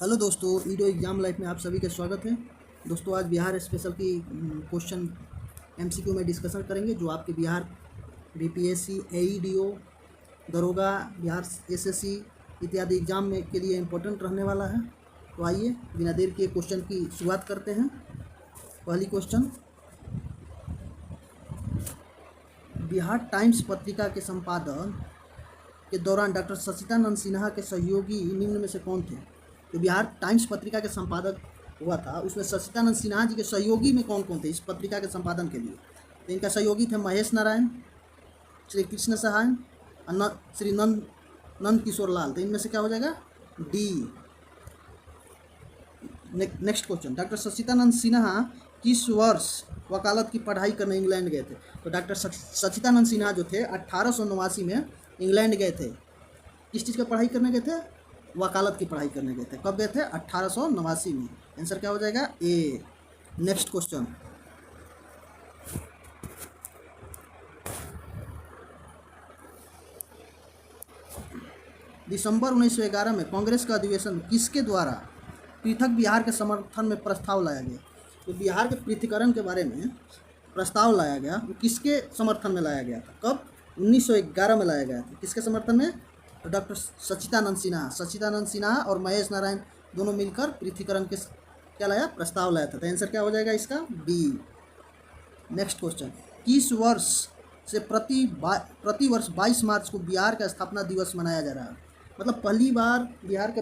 Hello दोस्तों, video exam life में आप सभी का स्वागत है। दोस्तों, आज बिहार स्पेशल की क्वेश्चन एमसीक्यू में डिस्कशन करेंगे जो आपके बिहार बीपीएससी, एईडीओ, दरोगा, बिहार एसएससी इत्यादि एग्जाम में के लिए इम्पोर्टेंट रहने वाला है। तो आइए बिना देर किए क्वेश्चन की शुरुआत करते हैं। पहली क्वेश्चन, बिहार टाइम्स पत्रिका के संपादन के दौरान डॉक्टर सच्चिदानंद सिन्हा के सहयोगी निम्न में से कौन थे? तो बिहार टाइम्स पत्रिका के संपादक हुआ था, उसमें सच्चिदानंद सिन्हा जी के सहयोगी में कौन कौन थे इस पत्रिका के संपादन के लिए? तो इनका सहयोगी थे महेश नारायण, श्री कृष्ण सहाय, श्री नंद किशोर लाल। तो इनमें से क्या हो जाएगा? डी। नेक्स्ट क्वेश्चन, डॉक्टर सच्चिदानंद सिन्हा किस वर्ष वकालत की पढ़ाई करने इंग्लैंड गए थे? तो डॉक्टर सच्चिदानंद सिन्हा जो थे 1889 में इंग्लैंड गए थे। किस चीज़ का पढ़ाई करने गए थे? वकालत की पढ़ाई करने गए थे। कब गए थे? 1889 में। आंसर क्या हो जाएगा? ए। नेक्स्ट क्वेश्चन, दिसंबर 1911 में कांग्रेस का अधिवेशन किसके द्वारा पृथक बिहार के समर्थन में प्रस्ताव लाया गया? तो बिहार के पृथकीकरण के बारे में प्रस्ताव लाया गया, वो किसके समर्थन में लाया गया था? कब? 1911 में लाया गया था। किसके समर्थन में? तो डॉक्टर सच्चिदानंद सिन्हा और महेश नारायण दोनों मिलकर पृथकीकरण के क्या लाया? प्रस्ताव लाया था। तो आंसर क्या हो जाएगा इसका? बी। नेक्स्ट क्वेश्चन, किस वर्ष से प्रति वर्ष 22 मार्च को बिहार का स्थापना दिवस मनाया जा रहा है? मतलब पहली बार बिहार का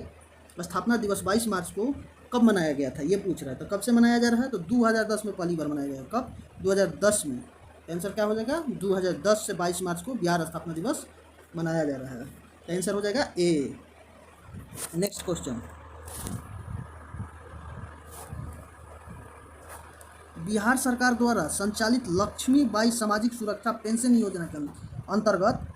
स्थापना दिवस 22 मार्च को कब मनाया गया था, ये पूछ रहा है। तो कब से मनाया जा रहा है? तो 2010 में पहली बार मनाया गया। कब? 2010 में। आंसर क्या हो जाएगा? 2010 से 22 मार्च को बिहार स्थापना दिवस मनाया जा रहा है। तो आंसर हो जाएगा ए। नेक्स्ट क्वेश्चन, बिहार सरकार द्वारा संचालित लक्ष्मीबाई सामाजिक सुरक्षा पेंशन योजना के अंतर्गत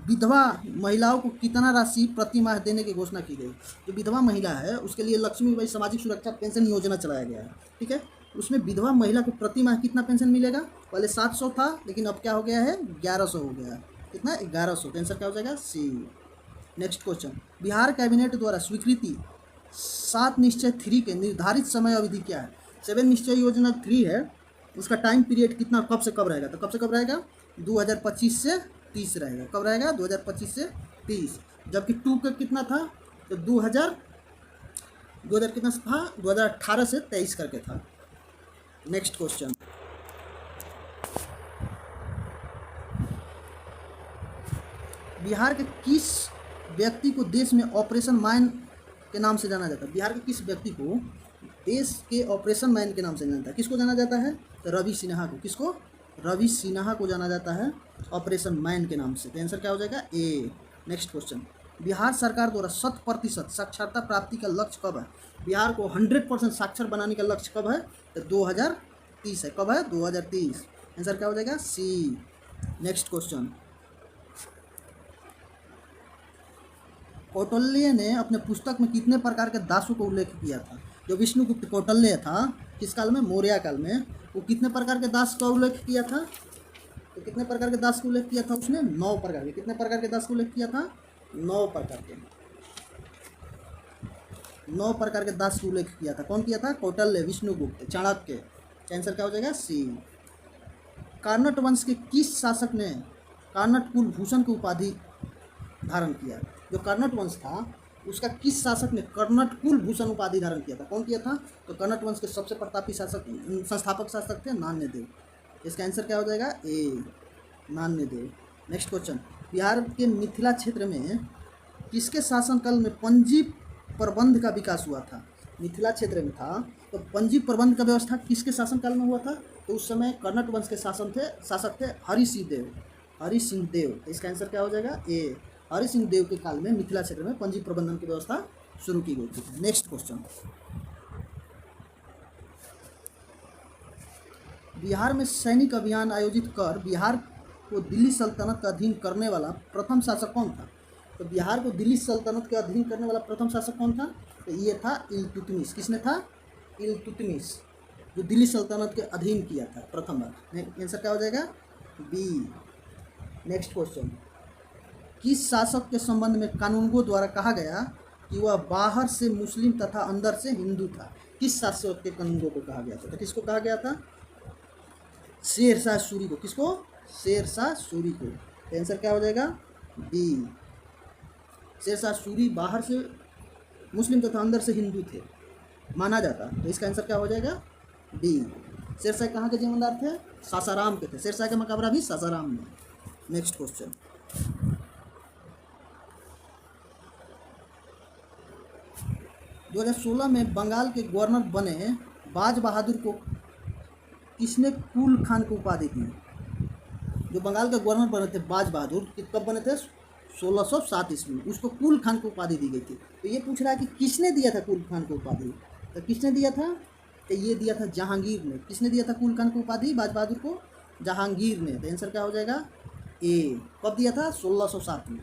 विधवा महिलाओं को कितना राशि प्रति माह देने की घोषणा की गई? जो विधवा महिला है उसके लिए लक्ष्मीबाई सामाजिक सुरक्षा पेंशन योजना चलाया गया है। ठीक है, उसमें विधवा महिला को प्रति माह कितना पेंशन मिलेगा? पहले 700 था, लेकिन अब क्या हो गया है? 1100 हो गया है। कितना? 1100। तो आंसर क्या हो जाएगा? सी। नेक्स्ट क्वेश्चन, बिहार कैबिनेट द्वारा स्वीकृति 7 निश्चय 3 के निर्धारित समय अवधि क्या है? 7 निश्चय योजना 3 है, उसका टाइम पीरियड कितना, कब से कब रहेगा? तो कब से कब रहेगा? 2025 से 30 रहेगा। कब रहेगा? 2025 से 30। जबकि 2 का कितना था? तो 2000 कितना था? 2018 से 23 करके था। नेक्स्ट क्वेश्चन, बिहार के किस व्यक्ति को देश में ऑपरेशन मैन के नाम से जाना जाता है? बिहार के किस व्यक्ति को देश के ऑपरेशन मैन के नाम से जाना जाता है? किसको जाना जाता है? तो रवि सिन्हा को। किसको? रवि सिन्हा को जाना जाता है ऑपरेशन मैन के नाम से। तो आंसर क्या हो जाएगा? ए। नेक्स्ट क्वेश्चन, बिहार सरकार द्वारा 100% साक्षरता प्राप्ति का लक्ष्य कब है? बिहार को 100% साक्षर बनाने का लक्ष्य कब है? तो 2030 है। कब है? 2030। आंसर क्या हो जाएगा? सी। नेक्स्ट क्वेश्चन, कौटिल्य ने अपने पुस्तक में कितने प्रकार के दासों का उल्लेख किया था? जो विष्णुगुप्त कौटिल्य था, किस काल में? मौर्य काल में। वो कितने प्रकार के दास का उल्लेख किया था? तो कितने प्रकार के दास का उल्लेख किया था उसने? 9 प्रकार के। कितने प्रकार के दास का उल्लेख किया था? 9 प्रकार के। 9 प्रकार के दास का उल्लेख किया था। कौन किया था? कौटिल्य, विष्णुगुप्त, चाणक्य। आंसर क्या हो जाएगा? सी। कर्नाट वंश के किस शासक ने कर्नाट कुलभूषण की उपाधि धारण किया? जो कर्नाट वंश था उसका किस शासक ने कर्नाट कुलभूषण उपाधि धारण किया था? कौन किया था? तो कर्नाट वंश के सबसे प्रतापी संस्थापक शासक थे नान्यदेव। इसका आंसर क्या हो जाएगा? ए, नान्यदेव। नेक्स्ट क्वेश्चन, बिहार के मिथिला क्षेत्र में किसके शासनकाल में पंजी प्रबंध का विकास हुआ था? मिथिला क्षेत्र में था तो पंजी प्रबंध का व्यवस्था किसके शासनकाल में हुआ था? तो उस समय कर्नाट वंश के शासक थे हरि सिंह देव। तो इसका आंसर क्या हो जाएगा? ए। हरि सिंह देव के काल में मिथिला क्षेत्र में पंजी प्रबंधन की व्यवस्था शुरू की गई थी। नेक्स्ट क्वेश्चन, बिहार में सैनिक अभियान आयोजित कर बिहार को दिल्ली सल्तनत का अधीन करने वाला प्रथम शासक कौन था? तो बिहार को दिल्ली सल्तनत के अधीन करने वाला प्रथम शासक कौन था? तो ये था इल्तुतमिश। किसने था? इल्तुतमिश, जो दिल्ली सल्तनत के अधीन किया था प्रथम बार। आंसर क्या हो जाएगा? बी। नेक्स्ट क्वेश्चन, किस शासक के संबंध में कानूनगो द्वारा कहा गया कि वह बाहर से मुस्लिम तथा अंदर से हिंदू था। किस शासक के कंगों को कहा गया था? तो किसको कहा गया था? शेर शाह सूरी को। किसको? शेर शाह सूरी को। तो आंसर क्या हो जाएगा? बी। शेर शाह सूरी बाहर से मुस्लिम तथा अंदर से हिंदू थे माना जाता, तो इसका आंसर क्या हो जाएगा? बी। शेरशाह कहाँ के जमींदार थे? सासाराम के थे। शेरशाह का मकबरा भी सासाराम में। नेक्स्ट क्वेश्चन, 2016 में बंगाल के गवर्नर बने बाज बहादुर को किसने कुल खान को उपाधि दी? जो बंगाल के गवर्नर बने थे बाज बहादुर, कब बने थे? 1607 ईस्वी में। उसको कुल खान को उपाधि दी गई थी। तो ये पूछ रहा है कि किसने दिया था कुल खान को उपाधि? तो किसने दिया था? तो ये दिया था जहांगीर ने। किसने दिया था कुल खान को उपाधि बाज बहादुर को? जहांगीर ने। तो आंसर क्या हो जाएगा? ए। कब दिया था? 1607 में।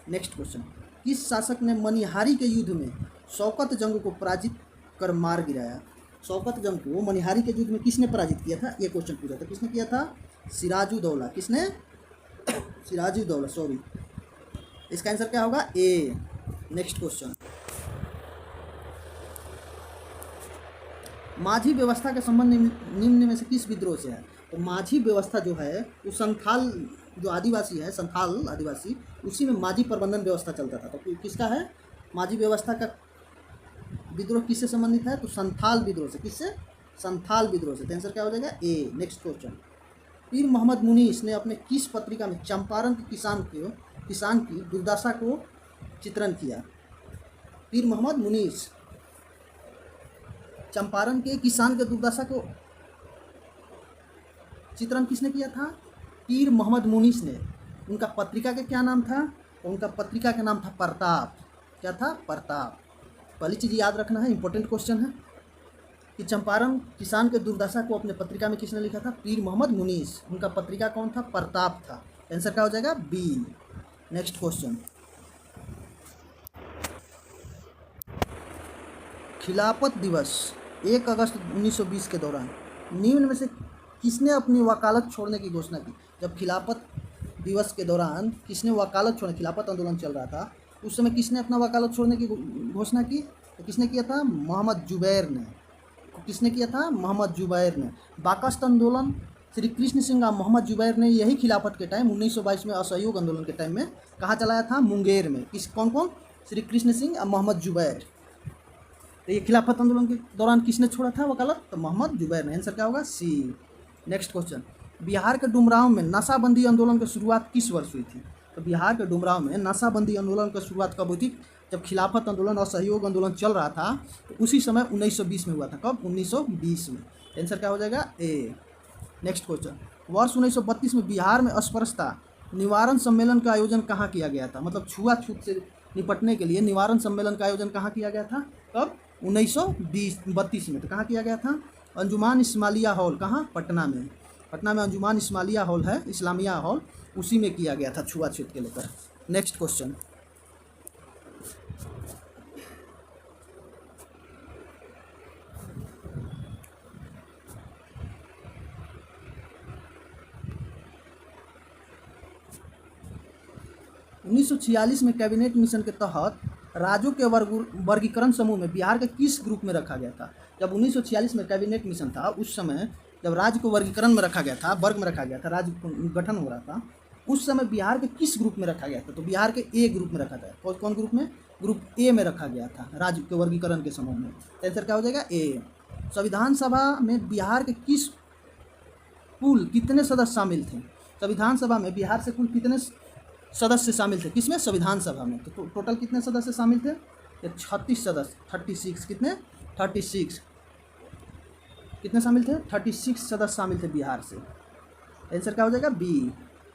नेक्स्ट क्वेश्चन, किस शासक ने मनिहारी के युद्ध में शौकत जंग को पराजित कर मार गिराया? शौकत जंग को मनिहारी के युद्ध में किसने पराजित किया था? ये क्वेश्चन पूछा था। किसने किया था? सिराजुद्दौला। किसने? सिराजुद्दौला, सॉरी। इसका आंसर क्या होगा? ए। नेक्स्ट क्वेश्चन, माझी व्यवस्था के संबंध निम्न में से किस विद्रोह से है? तो माझी व्यवस्था जो है वो संथाल जो आदिवासी है, संथाल आदिवासी, उसी में माझी प्रबंधन व्यवस्था चलता था। तो किसका है माझी व्यवस्था का विद्रोह? किससे संबंधित है? तो संथाल विद्रोह से। किससे? संथाल विद्रोह से। तो आंसर क्या हो जाएगा? ए। नेक्स्ट क्वेश्चन, पीर मोहम्मद मुनीस ने अपने किस पत्रिका में चंपारण के किसान की दुर्दशा को चित्रण किया? पीर मोहम्मद मुनीस चंपारण के किसान के दुर्दशा को चित्रण किसने किया था? पीर मोहम्मद मुनीस ने। उनका पत्रिका का क्या नाम था? तो उनका पत्रिका का नाम था प्रताप। क्या था? प्रताप। पहली चीज़ याद रखना है, इंपॉर्टेंट क्वेश्चन है कि चंपारण किसान के दुर्दशा को अपने पत्रिका में किसने लिखा था? पीर मोहम्मद मुनीस। उनका पत्रिका कौन था? प्रताप था। आंसर क्या हो जाएगा? बी। नेक्स्ट क्वेश्चन, खिलाफत दिवस 1 अगस्त 1920 के दौरान निम्न में से किसने अपनी वकालत छोड़ने की घोषणा की? जब खिलाफत दिवस के दौरान किसने वकालत छोड़ने, खिलाफत आंदोलन चल रहा था उस समय किसने अपना वकालत छोड़ने की घोषणा की? तो किसने किया था? मोहम्मद जुबैर ने। किसने किया था? मोहम्मद जुबैर ने। बाकस्त आंदोलन श्री कृष्ण सिंह और मोहम्मद जुबैर ने यही खिलाफत के टाइम 1922 में असहयोग आंदोलन के टाइम में कहाँ चलाया था? मुंगेर में। किस कौन कौन? श्री कृष्ण सिंह और मोहम्मद जुबैर। तो ये खिलाफत आंदोलन के दौरान किसने छोड़ा था वकालत? तो मोहम्मद जुबैर ने। आंसर क्या होगा? सी। नेक्स्ट क्वेश्चन, बिहार के डुमरांव में नशाबंदी आंदोलन की शुरुआत किस वर्ष हुई थी? तो बिहार के डुमरांव में नशाबंदी आंदोलन की शुरुआत कब हुई थी? जब खिलाफत आंदोलन और सहयोग आंदोलन चल रहा था तो उसी समय 1920 में हुआ था। कब? 1920 में। आंसर क्या हो जाएगा? ए। नेक्स्ट क्वेश्चन, वर्ष 1932 में बिहार में अस्पृश्यता निवारण सम्मेलन का आयोजन कहाँ किया गया था? मतलब छुआछूत से निपटने के लिए निवारण सम्मेलन का आयोजन कहाँ किया गया था? कब? 1932 में। तो कहाँ किया गया था? अंजुमान इस्माइलिया हॉल। कहाँ? पटना में। पटना में अंजुमान इस्माइलिया हॉल है, इस्लामिया हॉल, उसी में किया गया था छुआछूत के लेकर। नेक्स्ट क्वेश्चन, उन्नीस में कैबिनेट मिशन के तहत राज्यों के वर्गीकरण समूह में बिहार के किस ग्रुप में रखा गया था? जब 1946 में कैबिनेट मिशन था उस समय जब राज्य को वर्गीकरण में रखा गया था, वर्ग में रखा गया था, राज्य गठन हो रहा था, उस समय बिहार के किस ग्रुप में रखा गया था? तो बिहार के ए ग्रुप में रखा था। कौन ग्रुप में? ग्रुप ए में रखा गया था राज्य के वर्गीकरण के समूह में। आंसर क्या हो जाएगा? ए। संविधान सभा में बिहार के किस कुल कितने सदस्य शामिल थे? संविधान सभा में बिहार से कुल कितने सदस्य शामिल थे? किसमें? संविधान सभा में। तो टोटल कितने सदस्य शामिल थे? 36 सदस्य। 36 कितने? 36 कितने शामिल थे? 36 सदस्य शामिल थे बिहार से। आंसर क्या हो जाएगा? बी।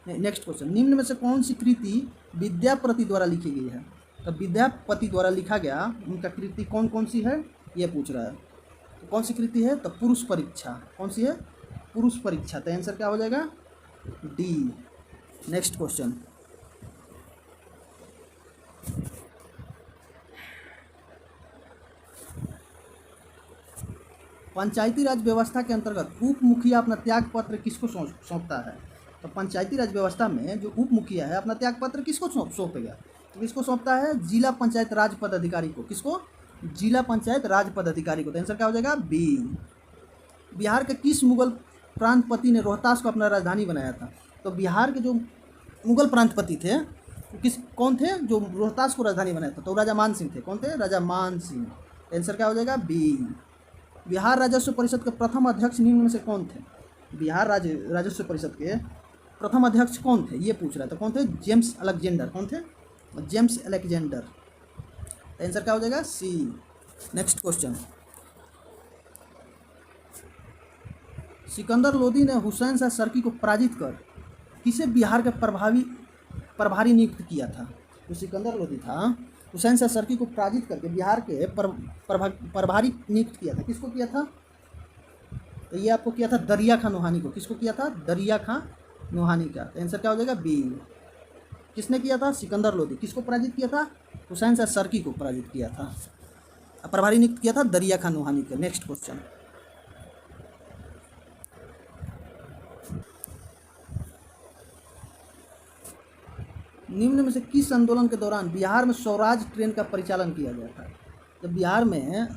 नेक्स्ट क्वेश्चन, निम्न में से कौन सी कृति विद्यापति द्वारा लिखी गई है? तो विद्यापति द्वारा लिखा गया उनका कृति कौन कौन सी है ये पूछ रहा है। तो कौन सी कृति है? तो पुरुष परीक्षा। कौन सी है? पुरुष परीक्षा। तो आंसर क्या हो जाएगा? डी। नेक्स्ट क्वेश्चन, पंचायती राज व्यवस्था के अंतर्गत उप मुखिया अपना त्याग पत्र किसको सौंपता है? तो पंचायती राज व्यवस्था में जो उप मुखिया है अपना त्याग पत्र किसको सौंपेगा? तो किसको सौंपता है? जिला पंचायत राज पदाधिकारी को। किसको? जिला पंचायत राज पदाधिकारी को। तो आंसर क्या हो जाएगा? बी। बिहार के किस मुगल प्रांतपति ने रोहतास को अपना राजधानी बनाया था? तो बिहार के जो मुगल प्रांतपति थे कौन थे जो रोहतास को राजधानी बनाया था? तो राजा मान सिंह थे। कौन थे? राजा मान सिंह। आंसर क्या हो जाएगा? बी। बिहार राजस्व परिषद के प्रथम अध्यक्ष निम्न में से कौन थे? बिहार राजस्व परिषद के प्रथम अध्यक्ष कौन थे, ये पूछ रहा था। कौन थे? James Alexander. कौन थे? James Alexander. आंसर क्या हो जाएगा? सी। नेक्स्ट क्वेश्चन, सिकंदर लोदी ने हुसैन शाह सर्की को पराजित कर किसे बिहार के प्रभारी नियुक्त किया था? तो सिकंदर लोदी था, हुसैन शाह सर्की को पराजित करके बिहार के प्रभारी नियुक्त किया था। किसको किया था? तो ये आपको किया था दरिया खां नोहानी को। किसको किया था? दरिया खां नोहानी का। तो आंसर क्या हो जाएगा? बी। किसने किया था? सिकंदर लोदी। किसको पराजित किया था? हुसैन शाह सर्की को पराजित किया था। प्रभारी नियुक्त किया था दरिया खां नोहानी का। नेक्स्ट क्वेश्चन, निम्न में से किस आंदोलन के दौरान बिहार में स्वराज ट्रेन का परिचालन किया गया था? जब बिहार में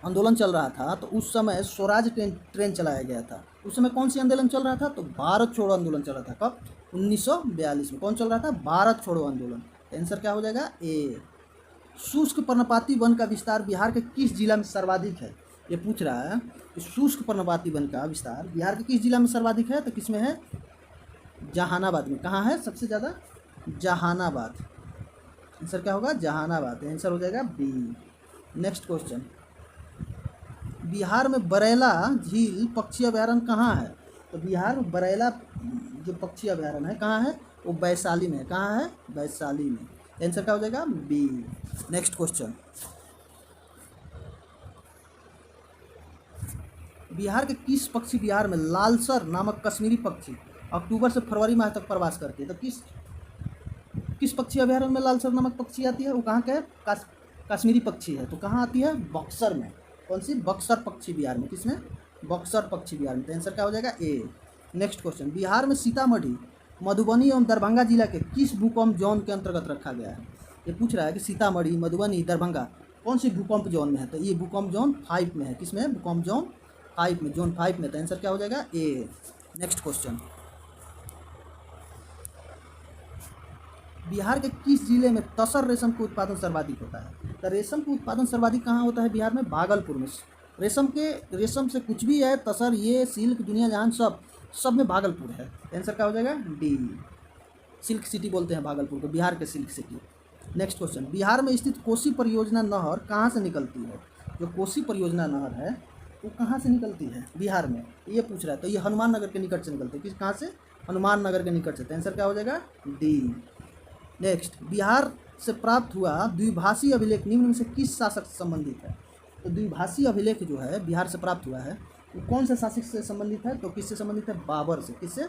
आंदोलन चल रहा था तो उस समय स्वराज ट्रेन चलाया गया था। उस समय कौन सी आंदोलन चल रहा था? तो भारत छोड़ो आंदोलन चल रहा था। कब? 1942 में। कौन चल रहा था? भारत छोड़ो आंदोलन। आंसर क्या हो जाएगा? ए। शुष्क पर्णपाती वन का विस्तार बिहार के किस जिला में सर्वाधिक है? ये पूछ रहा है कि शुष्क पर्णपाती वन का विस्तार बिहार के किस जिला में सर्वाधिक है? तो किस में है? जहानाबाद में। कहाँ है सबसे ज़्यादा? जहानाबाद। आंसर क्या होगा? जहानाबाद। आंसर हो जाएगा बी। नेक्स्ट क्वेश्चन, बिहार में बरैला झील पक्षी अभयारण्य कहाँ है? तो बिहार में बरैला जो पक्षी अभयारण्य है कहाँ है? वो वैशाली में है। कहाँ है? वैशाली में। आंसर क्या हो जाएगा? बी। नेक्स्ट क्वेश्चन, बिहार के किस पक्षी बिहार में लालसर नामक कश्मीरी पक्षी अक्टूबर से फरवरी माह तक प्रवास करती है? तो किस पक्षी अभयारण्य में लालसर नामक पक्षी आती है? वो कहाँ का है? कश्मीरी पक्षी है। तो कहाँ आती है? बक्सर में। कौन सी? बक्सर पक्षी बिहार में। किसमें? बक्सर पक्षी बिहार में। तो आंसर क्या हो जाएगा? ए। नेक्स्ट क्वेश्चन, बिहार में सीतामढ़ी, मधुबनी एवं दरभंगा जिला के किस भूकंप जोन के अंतर्गत रखा गया है? ये पूछ रहा है कि सीतामढ़ी, मधुबनी, दरभंगा कौन सी भूकंप जोन में है? तो ये भूकंप जोन 5 में है। किसमें? भूकंप जोन 5 में। जोन 5 में। तो आंसर क्या हो जाएगा? ए। नेक्स्ट क्वेश्चन, बिहार के किस जिले में तसर रेशम का उत्पादन सर्वाधिक होता है? तो रेशम का उत्पादन सर्वाधिक कहाँ होता है बिहार में? भागलपुर में। रेशम से कुछ भी है, तसर, ये सिल्क, दुनिया जहान, सब में भागलपुर है। आंसर क्या हो जाएगा? डी। सिल्क सिटी बोलते हैं भागलपुर को, बिहार के silk city. Next question, Bihar में स्थित कोसी परियोजना नहर कहाँ से निकलती है? जो कोसी परियोजना नहर है वो कहाँ से निकलती है बिहार में? ये पूछ रहा है। तो ये हनुमान नगर के निकट से निकलती है। किस? कहाँ से? हनुमान नगर के निकट से। आंसर क्या हो जाएगा? डी। नेक्स्ट, बिहार से प्राप्त हुआ द्विभाषी अभिलेख निम्न में से किस शासक से संबंधित है? तो द्विभाषी अभिलेख जो है बिहार से प्राप्त हुआ है वो कौन से शासक से संबंधित है? तो किससे संबंधित है? बाबर से। किससे?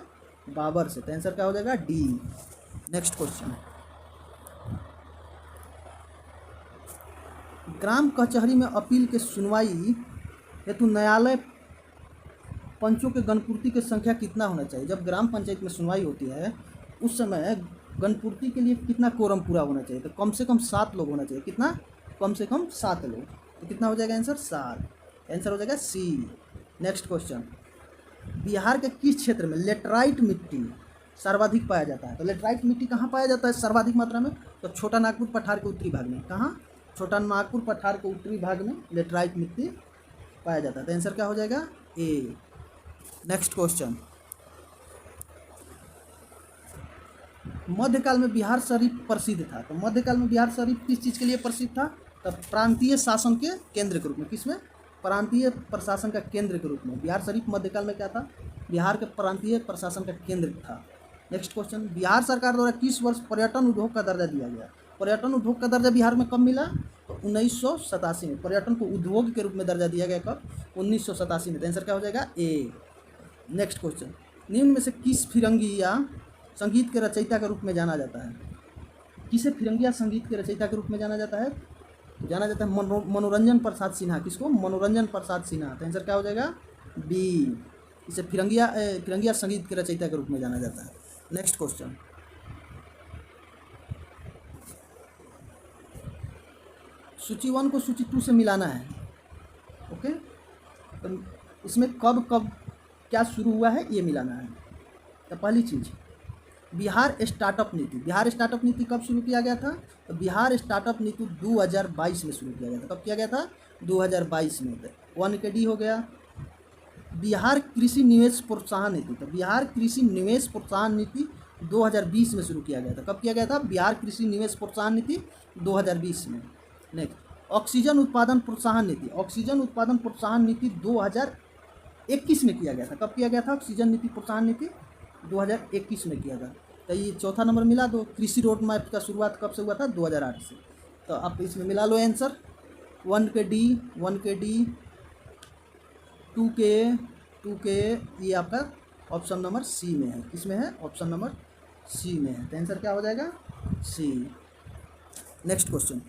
बाबर से। तो आंसर क्या हो जाएगा? डी। नेक्स्ट क्वेश्चन, ग्राम कचहरी में अपील के सुनवाई हेतु न्यायालय पंचों के गणपूर्ति की संख्या कितना होना चाहिए? जब ग्राम पंचायत में सुनवाई होती है उस समय गणपूर्ति के लिए कितना कोरम पूरा होना चाहिए? तो कम से कम 7 लोग होना चाहिए। कितना? कम से कम 7 लोग। तो कितना हो जाएगा आंसर? 7। आंसर हो जाएगा सी। नेक्स्ट क्वेश्चन, बिहार के किस क्षेत्र में लेटराइट मिट्टी सर्वाधिक पाया जाता है? तो लेटराइट मिट्टी कहाँ पाया जाता है सर्वाधिक मात्रा में? तो छोटा नागपुर पठार के उत्तरी भाग में। कहाँ? छोटा नागपुर पठार के उत्तरी भाग में लेटराइट मिट्टी पाया जाता है। तो आंसर क्या हो जाएगा? ए। नेक्स्ट क्वेश्चन, मध्यकाल में बिहार शरीफ प्रसिद्ध था। तो मध्यकाल में बिहार शरीफ किस चीज़ के लिए प्रसिद्ध था? तो प्रांतीय शासन के केंद्र के रूप में। किसमें? प्रांतीय प्रशासन का केंद्र के रूप में बिहार शरीफ मध्यकाल में क्या था? बिहार के प्रांतीय प्रशासन का केंद्र था। नेक्स्ट क्वेश्चन, बिहार सरकार द्वारा किस वर्ष पर्यटन उद्योग का दर्जा दिया गया? पर्यटन उद्योग का दर्जा बिहार में कब मिला? तो 1987 में। पर्यटन को उद्योग के रूप में दर्जा दिया गया कब? 1987 में। तो आंसर क्या हो जाएगा? ए। नेक्स्ट क्वेश्चन, निम्न में से किस फिरंगिया संगीत के रचयिता के रूप में जाना जाता है? किसे फिरंगिया संगीत के रचयिता के रूप में जाना जाता है? जाना जाता है मनोरंजन प्रसाद सिन्हा। किसको? मनोरंजन प्रसाद सिन्हा। तो आंसर क्या हो जाएगा? बी। इसे फिरंगिया संगीत के रचयिता के रूप में जाना जाता है। नेक्स्ट क्वेश्चन, सूची 1 को सूची 2 से मिलाना है। ओके, तो इसमें कब कब क्या शुरू हुआ है ये मिलाना है। तो पहली चीज़, बिहार स्टार्टअप नीति। बिहार स्टार्टअप नीति कब शुरू किया गया था? तो बिहार स्टार्टअप नीति 2022 में शुरू किया गया था। कब किया गया था? 2022 में। 1 के डी हो गया। बिहार कृषि निवेश प्रोत्साहन नीति। तो बिहार कृषि निवेश प्रोत्साहन नीति 2020 में शुरू किया गया था। कब किया गया था? बिहार कृषि निवेश प्रोत्साहन नीति 2020 में। नेक्स्ट, ऑक्सीजन उत्पादन प्रोत्साहन नीति। ऑक्सीजन उत्पादन प्रोत्साहन नीति 2021 में किया गया था। कब किया गया था? ऑक्सीजन नीति प्रोत्साहन नीति 2021 में किया था। तो ये चौथा नंबर मिला दो। कृषि रोड मैप का शुरुआत कब से हुआ था? 2008 से। तो आप इसमें मिला लो आंसर। 1 के डी 2 के ये आपका ऑप्शन नंबर सी में है। किसमें है? ऑप्शन नंबर सी में है। तो आंसर क्या हो जाएगा? सी। नेक्स्ट क्वेश्चन,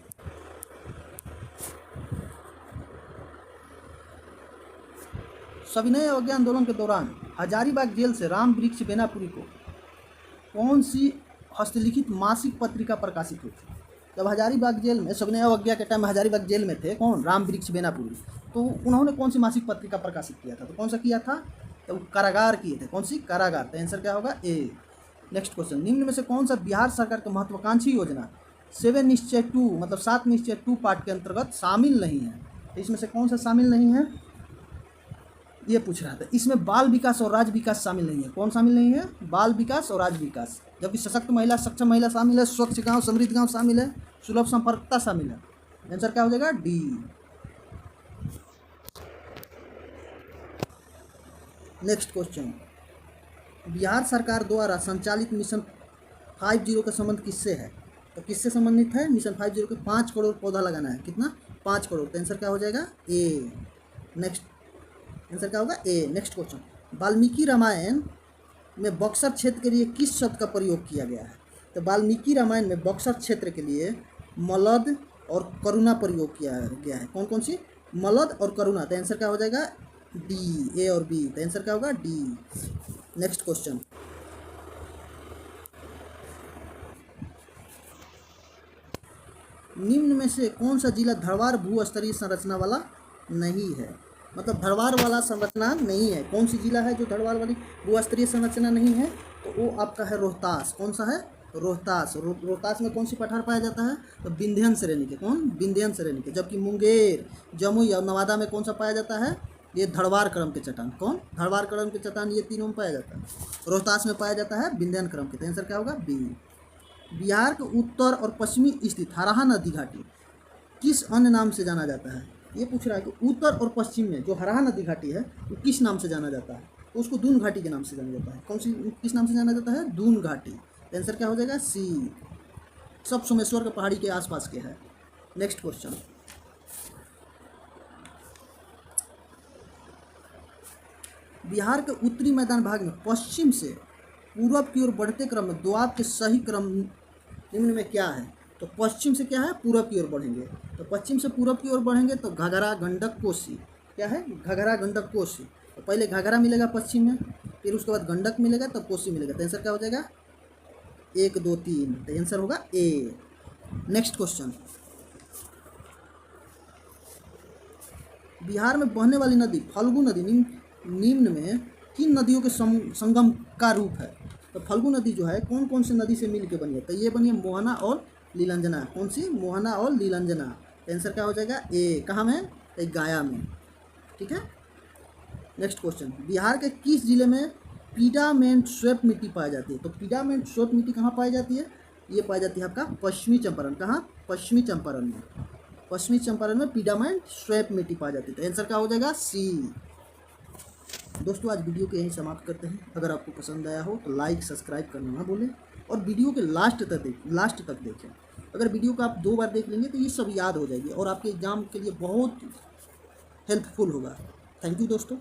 सविनय अवज्ञा आंदोलन के दौरान हजारीबाग जेल से राम वृक्ष बेनापुरी को कौन सी हस्तलिखित मासिक पत्रिका प्रकाशित हुई थी? जब हजारीबाग जेल में, सविनय अवज्ञा के टाइम हजारीबाग जेल में थे कौन? राम वृक्ष बेनापुरी। तो उन्होंने कौन सी मासिक पत्रिका प्रकाशित किया था? तो कौन सा किया था? तो कारागार किए थे। कौन सी? कारागार। तो आंसर क्या होगा? ए। नेक्स्ट क्वेश्चन, निम्न में से कौन सा बिहार सरकार की महत्वाकांक्षी योजना 7 निश्चय 2 मतलब 7 निश्चय 2 पार्ट के अंतर्गत शामिल नहीं है? तो इसमें से कौन सा शामिल नहीं है ये पूछ रहा था। इसमें बाल विकास और राज्य विकास शामिल नहीं है। कौन शामिल नहीं है? बाल विकास और राज्य विकास। जबकि सशक्त महिला, सक्षम महिला शामिल है, स्वच्छ गांव, समृद्ध गांव शामिल है, सुलभ संपर्कता शामिल है। आंसर क्या हो जाएगा? डी। नेक्स्ट क्वेश्चन, बिहार सरकार द्वारा संचालित मिशन 50 का संबंध किससे है? तो किससे संबंधित है? मिशन 50 के 5 करोड़ पौधा लगाना है। कितना? 5 करोड़। तो आंसर क्या हो जाएगा? ए। नेक्स्ट आंसर क्या होगा? ए। नेक्स्ट क्वेश्चन, वाल्मीकि रामायण में बक्सर क्षेत्र के लिए किस शब्द का प्रयोग किया गया है? तो वाल्मीकि रामायण में बक्सर क्षेत्र के लिए मलद और करुणा प्रयोग किया गया है। कौन कौन सी? मलद और करुणा। तो आंसर क्या हो जाएगा? डी। ए और बी। तो आंसर क्या होगा? डी। नेक्स्ट क्वेश्चन, निम्न में से कौन सा जिला धरवार भू स्तरीय संरचना वाला नहीं है? मतलब धरवार वाला संरचना नहीं है। कौन सी जिला है जो धरवार वाली भू स्तरीय संरचना नहीं है? तो वो आपका है रोहतास। कौन सा है? रोहतास। रोहतास में कौन सी पठार पाया जाता है? तो विंध्यन श्रेणी के। कौन? विंध्यन श्रेणी के। जबकि मुंगेर, जमुई और नवादा में कौन सा पाया जाता है? ये धरवार क्रम के चट्टान। कौन? धरवार क्रम के चट्टान। ये तीनों में पाया जाता है। रोहतास में पाया जाता है विंध्यन क्रम के। तो आंसर क्या होगा? बी। बिहार के उत्तर और पश्चिमी स्थित हराहा नदी घाटी किस अन्य नाम से जाना जाता है? ये पूछ रहा है कि उत्तर और पश्चिम में जो हराहा नदी घाटी है वो किस नाम से जाना जाता है? तो उसको दून घाटी के नाम से जाना जाता है। कौन सी, किस नाम से जाना जाता है? दून घाटी। आंसर क्या हो जाएगा? सी। सब सोमेश्वर के पहाड़ी के आसपास के है। नेक्स्ट क्वेश्चन, बिहार के उत्तरी मैदान भाग में पश्चिम से पूर्व की ओर बढ़ते क्रम में दोआब के सही क्रम निम्न में क्या है? तो पश्चिम से क्या है? पूरब की ओर बढ़ेंगे। तो पश्चिम से पूरब की ओर बढ़ेंगे तो घाघरा, गंडक, कोसी। क्या है? घाघरा, गंडक, कोसी। तो पहले घाघरा मिलेगा पश्चिम में, फिर उसके बाद गंडक मिलेगा, तब कोसी मिलेगा। तो आंसर क्या हो जाएगा? 1 2 3। तो आंसर होगा ए। नेक्स्ट क्वेश्चन, बिहार में बहने वाली नदी फल्गु नदी निम्न में किन नदियों के संगम का रूप है? तो फल्गु नदी जो है कौन कौन सी नदी से मिल के बनी है? तो ये बनी है मोहना और लीलंजना। कौन सी? मोहना और लीलंजना। आंसर क्या हो जाएगा? ए। कहाँ में? तो गया में। ठीक है। नेक्स्ट क्वेश्चन, बिहार के किस जिले में पीडामेंट स्वेप मिट्टी पाई जाती है? तो पीडामेंट स्वेप मिट्टी कहाँ पाई जाती है? ये पाई जाती है आपका पश्चिमी चंपारण। कहाँ? पश्चिमी चंपारण में। पश्चिमी चंपारण में पीडामेंट स्वेप मिट्टी पाई जाती है। तो आंसर क्या हो जाएगा? सी। दोस्तों, आज वीडियो को यहीं समाप्त करते हैं। अगर आपको पसंद आया हो तो लाइक, सब्सक्राइब करना ना भूलें और वीडियो के लास्ट तक देखें। अगर वीडियो को आप 2 बार देख लेंगे तो ये सब याद हो जाएगी और आपके एग्ज़ाम के लिए बहुत हेल्पफुल होगा। थैंक यू दोस्तों।